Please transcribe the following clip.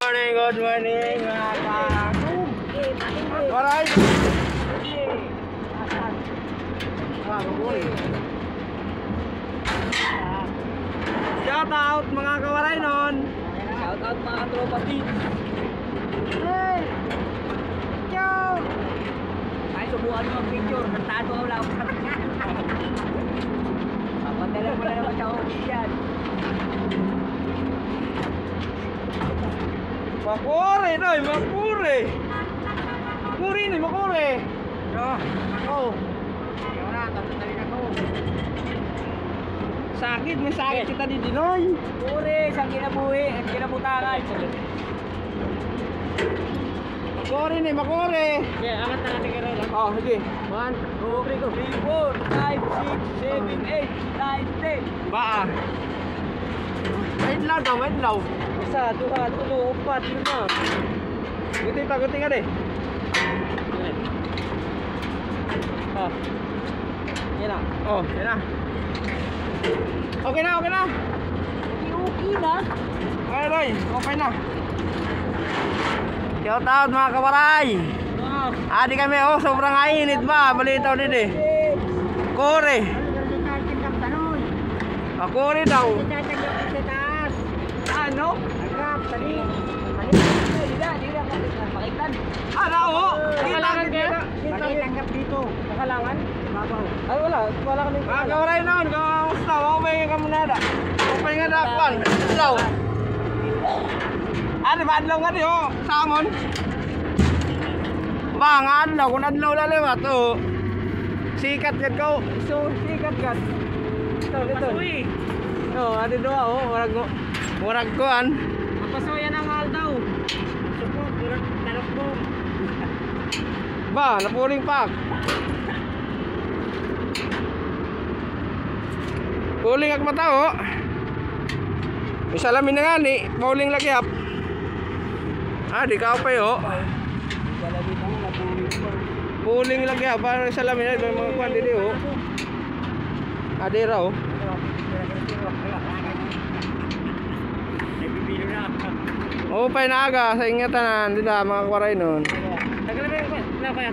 Good morning mga kawaray. Shout out mga kawaray nun. Shout out mga tropa team. Hey! Yo! Ay, subukan mo ang picture. Nagtato ako lang. Papadala mo na naman sa office yan. Makure noy, makure. Makure ni, makure. Yo. Oh. Yo na, tatataling ako. Sakit, may sakit kita di dinoy. Pure, isang kinabuhi at kinabutangan. Makure ni, makure. Okay, angat na natin kayo lang. Oh, sige. 1, 2, 3, 4, 5, 6, 7, 8, 9, 10. Ba. Wait lang daw, wait lang. Isa, 2, 3, 4, 5. Guti pa, guti ka deh. Ah. Yan na. Oh, yan na. Okay na, okay na. Okay na. Okay, Roy, okay na. Shout out mga kawaray. Adi kami, oh, sobrang init ba? Balitaw din eh. Kore. Kore daw. Ano? Ano, oh? Kailangan kita. Tanggap dito. Nakalangan? Ay, wala. Wala kami. Mga kawaray noon, kamusta? Okay ka muna da. Okay nga dapat. Adlaw. Ano ba adlaw nga di, oh? Samon. Ba, nga adlaw. Kung adlaw laliwat, oh. Sikat yan ko. So, sikat yan. Ito, ito. Pasuy. Oh, adi doa, oh. Murag kuan. Pasuyan ang hal daw. Support, murag talok mo. Ba, napuling pak. Puling ak mata, oh. May salamin na nga ni. Puling lagi up. Ah, di ka pa, oh. Puling lagi up. Parang salamin na. May mga kuan dito, oh. Adira, oh. Oh, pa na aga sa ingatan na. Hindi na, mga kawaray nun. Tagal na ba?